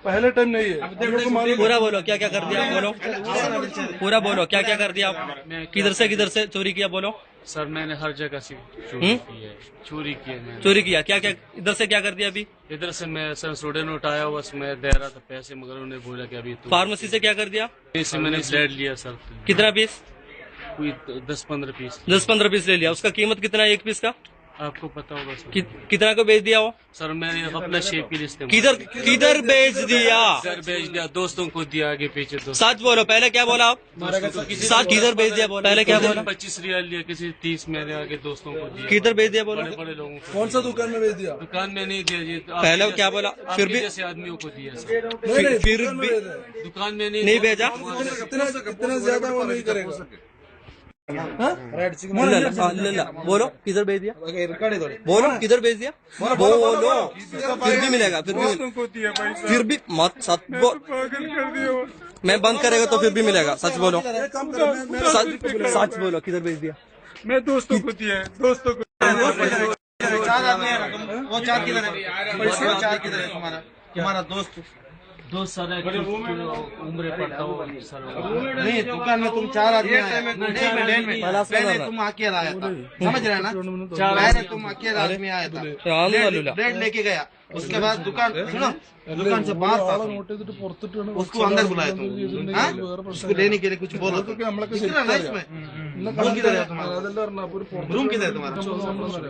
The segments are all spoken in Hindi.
पहले टाइम नहीं है। पूरा बोलो क्या क्या कर दिया, बोलो पूरा बोलो क्या क्या कर दिया आप, किधर से चोरी किया, बोलो। सर मैंने हर जगह से चोरी की है, चोरी की है मैंने। चोरी किया क्या क्या, इधर से क्या कर दिया अभी? इधर से मैं सर स्टूडेंट उठाया, बस मैं दे रहा था पैसे, मगर उन्होंने बोला कि अभी तो फार्मेसी से क्या कर दिया? से मैंने ब्लेड लिया सर। कितना पीस? कोई 10-15 पीस। 10-15 पीस ले लिया। उसका कीमत कितना है एक पीस का? आपको पता होगा सर। कितना को बेच दिया वो? सर मैंने अपना शेप के लिए किधर बेच दिया? सर बेच दिया, दोस्तों को दिया, आगे पीछे दोस्तों। सच बोलो, पहले क्या बोला आप? सच किधर बेच दिया, पहले क्या बोला? 25 रियाल लिया, किसी 30 मैंने आगे दोस्तों को दिया। किधर बेच दिया बोलो? बड़े लोगों को। कौन सा दुकान में बेच दिया? दुकान में नहीं दिया जी। पहले क्या बोला? फिर भी जैसे आदमियों को दिया सर। फिर भी दुकान में नहीं भेजा। इतना ज्यादा वो नहीं करेगा। बोलो किधर भेज दिया, बोलो किधर भेज दिया, बोलो फिर भी मिलेगा, फिर भी मत सच बोल। मैं बंद करेगा तो फिर भी मिलेगा, सच बोलो, सच बोलो किधर भेज दिया? मैं दोस्तों को दिया, दोस्तों को। 4 आदमी है, वो 4 किधर है? वो 4 किधर है तुम्हारा दोस्त? दोस्त सर उम्र पड़ता हो सर। नहीं, दुकान में तुम 4 आदमी आए। पहले तुम अकेला आया था, समझ रहे हैं ना? पहले तुम अकेला आदमी आया था, ब्रेड लेके गया। उसके बाद दुकान सुनो, दुकान से बाहर था, उसको अंदर बुलाया तुम, हाँ? उसको लेने के लिए कुछ बोला तो दिख ना इसमें। रूम किधर है तुम्हारा? रूम किधर है तुम्हारा?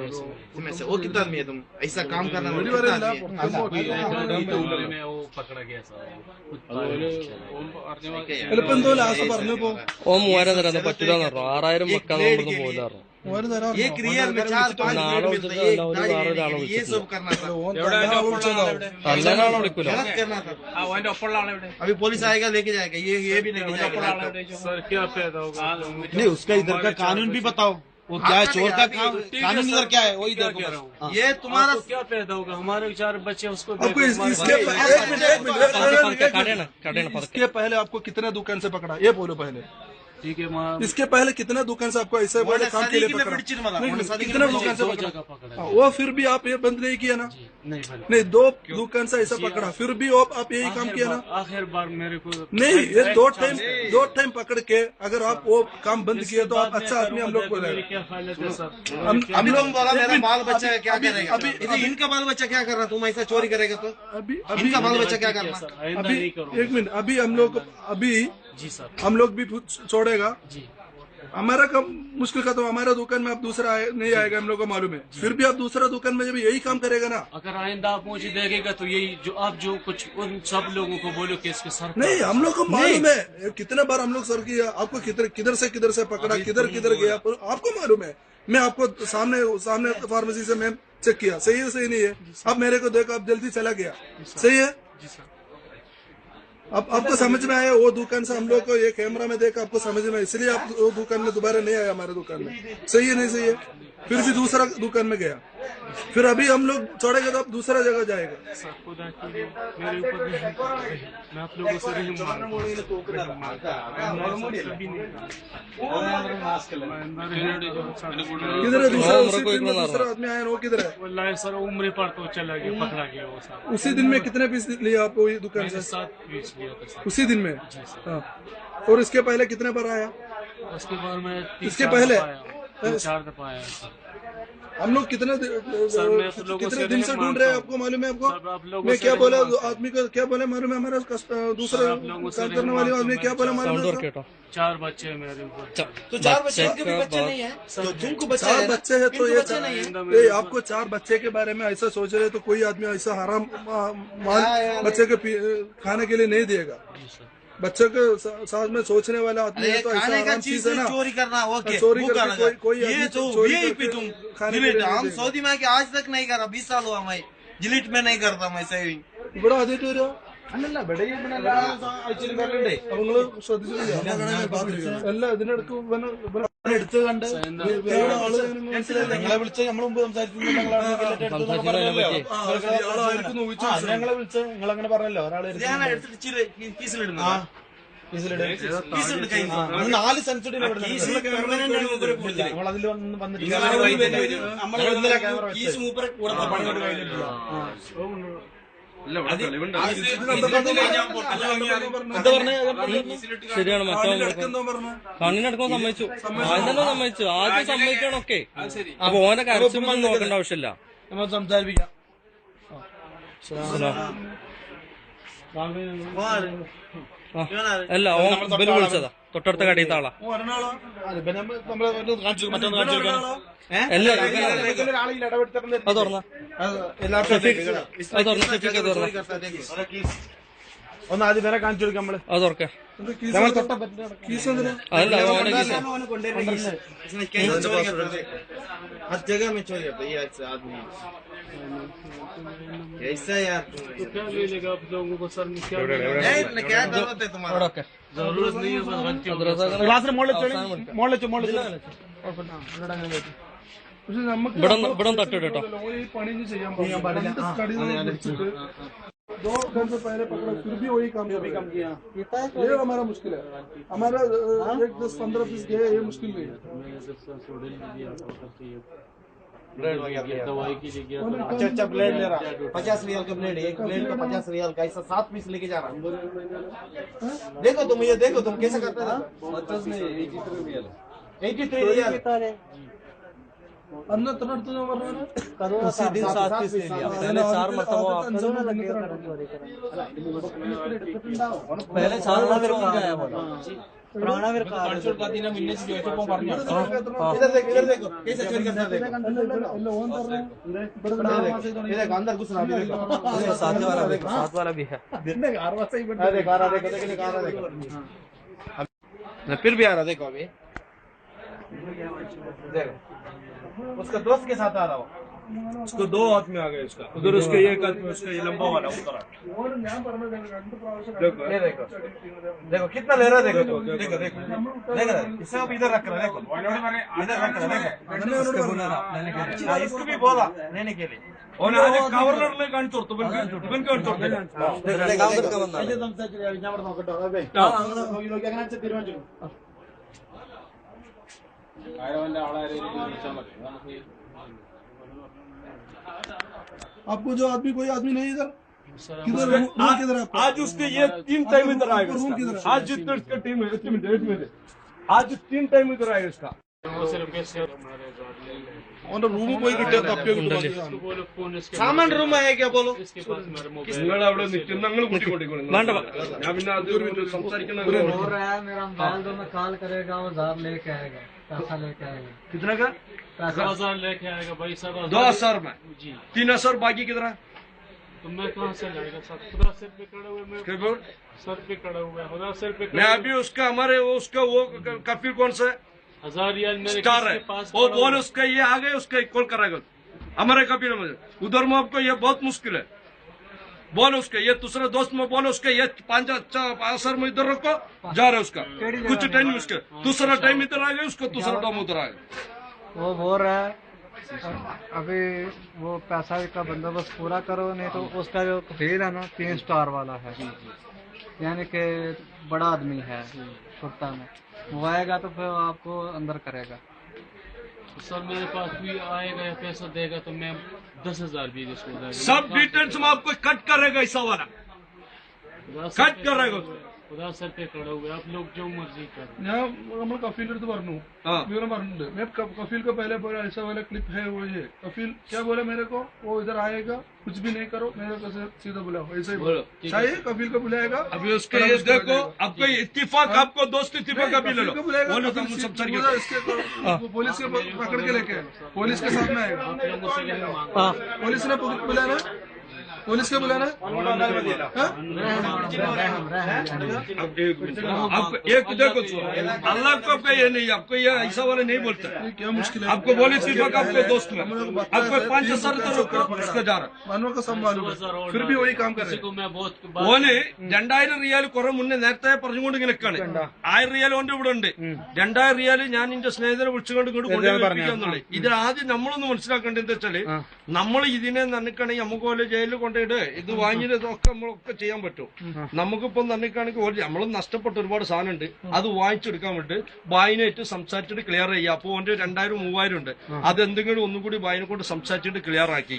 इसमें से वो कितना आदमी है? तुम ऐसा काम करना पकड़ा गया सर। ഓ 3000 തരാന്ന് പറ്റൂലെന്ന് പറഞ്ഞു. 6000 വെക്കാന്ന് പറഞ്ഞു പോലായിരുന്നു. एक रियल में 4-5 ब्रेड मिलता है, एक दाढ़ी लेने के लिए ये सब करना था। നല്ലതാണോ വിളിക്കൂല? गलत करना था। अभी पुलिस आएगा लेके जाएगा, ये भी लेके जाएगा। सर क्या पैदा होगा? नहीं, उसका इधर का कानून भी बताओ, वो क्या है? चोर का कानून इधर क्या है? वही देखो। ये तुम्हारा क्या पैदा होगा? हमारे 4 बच्चे, उसको आपको इसके पहले आपको कितने दुकान से पकड़ा, ये बोलो पहले। ठीक है, इसके पहले कितने दुकान से आपको ऐसे वाले काम के लिए पकड़ा? कितने दुकान से पकड़ा? वो फिर भी आप ये बंद नहीं किया ना? नहीं, 2 दुकान से ऐसा पकड़ा, फिर भी आप यही काम किया ना? आखिर बार मेरे को नहीं, ये 2 टाइम पकड़ के अगर आप वो काम बंद किए तो आप अच्छा आदमी हम लोग बोले। क्या फायदा है सर? हम लोग बोला मेरा बाल बच्चा क्या करेगा? अभी इनका बाल बच्चा क्या कर रहा? तुम ऐसा चोरी करेगा तो अभी इनका बाल बच्चा क्या करना? अभी 1 मिनट, अभी हम लोग जी सर, हम लोग भी छोड़ेगा जी। हमारा कम मुश्किल का तो हमारा दुकान में आप दूसरा नहीं आएगा, हम लोग को मालूम है। फिर भी आप दूसरा दुकान में जब यही काम करेगा ना, अगर आइंदा आप मुझे देखेगा तो यही जो आप जो कुछ उन सब लोगों को बोलो कि इसके सर नहीं, हम लोग को मालूम है कितने बार हम लोग सर किया, आपको किधर से पकड़ा, किधर गया आपको मालूम है। मैं आपको सामने फार्मेसी से मैं चेक किया, सही है सही नहीं है? अब मेरे को देखो, आप जल्दी चला गया, सही है? अब आपको समझ में आया? वो दुकान से हम लोग को ये कैमरा में देखा, आपको समझ में, इसलिए आप वो दुकान में दोबारा नहीं आया हमारे दुकान में, सही है नहीं सही है? फिर भी दूसरा दुकान में गया, फिर अभी हम लोग छोड़ेंगे तो आप दूसरा जगह जाएगा। मेरे ऊपर मैं आप लोगों से नहीं किधर है दूसरा आदमी आया, वो किधर है? सर उम्र पर तो चला गया, पकड़ा गया वो सर। उसी दिन में कितने पीस लिया आपको ये दुकान से? 7 पीस लिया था सर। उसी दिन में? हाँ। और इसके पहले कितने बार आया? उसके बाद में इसके पहले 3-4 दफा आया। हम लोग कितने दिन से ढूंढ रहे हैं, आपको मालूम है? आपको मैं क्या बोला आदमी को, क्या बोला मालूम है? हमारा दूसरा काम करने वाले आदमी क्या बोला मालूम है? 4 बच्चे हैं मेरे ऊपर। तो 4 बच्चे भी बच्चे नहीं है, तो तुमको बच्चे 4 बच्चे है तो ये आपको 4 बच्चे के बारे में ऐसा सोच रहे तो कोई आदमी ऐसा हराम माल बच्चे के खाने के लिए नहीं देगा। बच्चों के साथ में सोचने वाला आदमी है तो ऐसा आराम चीज है ना, चोरी करना। चोरी करना कोई ये तो तुम हम सऊदी में आज तक नहीं करा, 20 साल हुआ मैं जिलिट में नहीं करता मैं सेविंग। ഇവിടെ ആദ്യമായിട്ട് വരിക അല്ലല്ല ഇവിടെ ആഴ്ചയിൽ വരണ്ടേ? നിങ്ങള് ശ്രദ്ധിച്ചിട്ടില്ല? അല്ല, ഇതിനിടക്ക് എടുത്ത് കണ്ട് നിങ്ങളെ വിളിച്ച നമ്മൾ മുമ്പ് സംസാരിച്ചു, ഞങ്ങളെ വിളിച്ച നിങ്ങൾ അങ്ങനെ പറഞ്ഞല്ലോ. ഒരാളെ പീസിലിടുന്നു, 4 സെൻസിറ്റീവ് നമ്മളതിൽ വന്നിട്ടില്ല. ശരിയാണ്. മറ്റോ കണ്ണിനടക്കം സമ്മതിച്ചു, ആദ്യം തന്നെ സമ്മതിച്ചു. ആദ്യം സമ്മതിക്കണൊക്കെ. അപ്പൊ ഓന്റെ കരച്ചിലൊന്നും നോക്കേണ്ട ആവശ്യമില്ല. നമുക്ക് സംസാരിപ്പിക്കാം. അല്ല, ഓൻ ബില് വിളിച്ചതാ, തൊട്ടടുത്ത കടയിലത്തെ ആളാ. അത് തുറന്ന ഒന്ന് ആദ്യം വരെ കാണിച്ചു കൊടുക്കാം നമ്മള്. അത് തുറക്കാം. അതല്ല, ഓന്റെ കീസ് हर जगह में चोरी होता है ये आदमी ऐसा यार क्या ले लेगा आप लोगों को सर में क्या क्या जरूरत है तुम्हारा जरूरत नहीं है क्लास में ഇവിടെ തട്ടിട്ട് കേട്ടോ. ഈ പണി ചെയ്യാൻ പാടില്ല. 2 घंटे पहले पकड़ा फिर भी वही काम किया. ये हमारा मुश्किल है. हमारा 10-15 पीस गए, ये मुश्किल नहीं है. दवाई की जगह अच्छा ब्लेड ले रहा 50 रियाल का ब्लेड, एक ब्लेड का 50 रियाल का, ऐसा 7 पीस लेके जा रहा. देखो तुम, ये देखो तुम कैसे करते हो. 83 रियाल अन्ना तरह उसी दिन 7 पीस ले लिया. पहले 4 मरतबा पहले 4 मरतबा गया बोला. इधर देखो कैसे चोरी करता है. देखो अंदर घुस रहा है. साथ वाला भी है. फिर भी आ रहा. देखो अभी देखो उसका दोस्त के साथ आ रहा हो. उसको 2 आदमी आ गए. उसका उधर उसके एक आदमी, उसका ये लंबा वाला उतर. देखो ये देखो देखो कितना ले रहा है. देखो देखो देखो देखो इसे अब इधर रख रहा है. देखो इधर रख रहा है. देखो इसको भी बोला लेने के लिए. गवर्नर काണിച്ചു കൊടുത്തു. ഇവൻ കാണിച്ചു आपको जो आदमी, कोई आदमी नहीं इधर. किधर किधर आज उसके ये 3 टाइम इधर आएगा. आज जितने उसका टीम है, 1 मिनट आज 3 टाइम इधर आएगा इसका. रूम कोई किട്ടിയ തപ്പിയ सामान रूम है क्या बोलो. നിങ്ങൾ അവിടെ നിൽക്കും, ഞങ്ങൾ കൂട്ടിക്കൊണ്ടിരിക്കണം. ഞാൻ പിന്നെ അത് സംസാരിക്കുന്ന मेरा मोबाइल तो मैं कॉल करेगा, वो 1000 लेके आएगा, पैसा लेके आएगा. कितना का 1000 लेके आएगा भाई साहब. 2000 में 3000 बाकी कितना. तो मैं कहाँ से लाएगा सर. खुदा सिर पे खड़ा हुआ, मैं सर पे खड़ा हुआ, खुदा सिर पे. मैं अभी उसका हमारे उसका वो कफिल कौन सा 1000 रियाल मेरे स्टार है, वो बोल उसका ये आ गए, उसका कॉल कराएगा हमारे कफिल में. उधर में आपको ये बहुत मुश्किल है. बोलो उसके ये दूसरे दोस्त में बोलो उसके ये 5 में इधर रखो जा रहे उसका कुछ टाइम उसके दूसरा टाइम इधर आ गया, उसका दूसरा टाइम उधर आ गया. वो बोल रहा है अभी वो पैसा का बंदोबस्त पूरा करो, नहीं तो उसका जो कफील है ना 3 स्टार वाला है, यानी कि बड़ा आदमी है कुर्ता में. वो आएगा तो फिर आपको अंदर करेगा. सर मेरे पास भी आएगा या पैसा देगा तो मैं 10,000 भी इसको सब डिटेल्स में आपको कट करेगा ऐसा वाला कट करेगा. खुदा सर पे खड़ा हुआ, आप लोग जो मर्जी कर. ഞാൻ നമ്മൾ കഫീലിന്റെ അടുത്ത് പറഞ്ഞു, വിവരം പറഞ്ഞിട്ടുണ്ട്. मैं कफील का पहले बोला ऐसा वाला क्लिप है वो ये. कफील क्या बोला मेरे को, वो इधर आएगा, कुछ भी नहीं करो, मेरे को सीधा बुलाओ, ऐसा ही बोलो. चाहिए कफील को बुलाएगा. अभी उसके ये देखो आपको इत्तेफाक, आपको दोस्त इत्तेफाक अभी ले लो. बोलो तुम सब सर पुलिस के पकड़ के लेके पुलिस के साथ में आएगा. पुलिस ने बुलाना, पुलिस के बुलाना. एक देखो अल्लाह को ये नहीं, आपको ये ऐसा वाला नहीं बोलता. क्या मुश्किल है. आपको बोले सिर्फ आपके दोस्त में आपको 5,000 उसका जा रहा. मानव का संभाल फिर भी वही काम कर रहे. ഓന് 2000 റിയാൽ കുറെ മുന്നേ നേരത്തെ പറഞ്ഞുകൊണ്ട് നിൽക്കാണ്. 1000 റിയാൽ ഓന്റെ ഇവിടെ ഉണ്ട്. 2000 റിയാൽ ഞാൻ എന്റെ സ്നേഹിതരെ വിളിച്ചുകൊണ്ട് ഇങ്ങോട്ട് കൊണ്ടുപോയി. ഇതിൽ ആദ്യം നമ്മളൊന്ന് മനസ്സിലാക്കേണ്ടത് എന്താ വെച്ചാല്, നമ്മൾ ഇതിനെ നനക്കണെങ്കിൽ നമുക്ക് പോലെ ജയിലിൽ കൊണ്ട് ഇട് ഇത് വാങ്ങിയതൊക്കെ നമ്മളൊക്കെ ചെയ്യാൻ പറ്റും. നമുക്കിപ്പം തന്നെക്കാണെങ്കിൽ നമ്മൾ നഷ്ടപ്പെട്ട ഒരുപാട് സാധനം ഉണ്ട്. അത് വാങ്ങിച്ചെടുക്കാൻ വേണ്ടി ബായിനായിട്ട് സംസാരിച്ചിട്ട് ക്ലിയർ ചെയ്യാം. അപ്പൊ ഓന്റെ 2000-3000 ഉണ്ട്. അതെന്തെങ്കിലും ഒന്നും കൂടി ബായിനെ കൊണ്ട് സംസാരിച്ചിട്ട് ക്ലിയർ ആക്കി.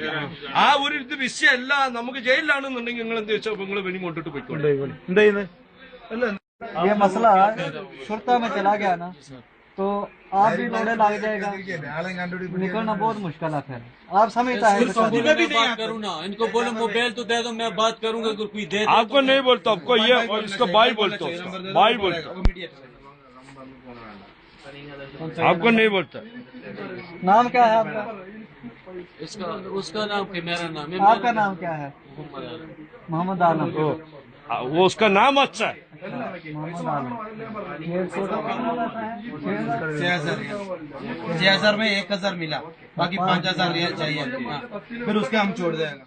ആ ഒരു ഇത് വിഷയമല്ല. നമുക്ക് ജയിലിലാണെന്നുണ്ടെങ്കിൽ നിങ്ങൾ എന്ത് വെച്ചാൽ നിങ്ങൾ വെനി കൊണ്ടിട്ട് പോയിക്കോട്ടെ. ये मसला शुरता में चला गया ना तो आप भी लड़े लग जाएगा, निकलना बहुत मुश्किल है। आप समझता है मैं भी बात करूँ ना, इनको बोलो मोबाइल तो दे दो, मैं बात करूंगा। अगर कोई दे आपको नहीं बोलता, आपको ये और इसका भाई बोलता, भाई बोलता, आपको नहीं बोलता। नाम क्या है आपका? इसका उसका नाम क्या, मेरा नाम है। आपका नाम क्या है? मोहम्मद आलम। वो उसका नाम अच्छा है। मोहम्मद आलम। ये फोटो कितना रहता है? 6,000 में 1,000 मिला, बाकी 5,000 रियाल चाहिए। फिर उसके हम छोड़ देंगे।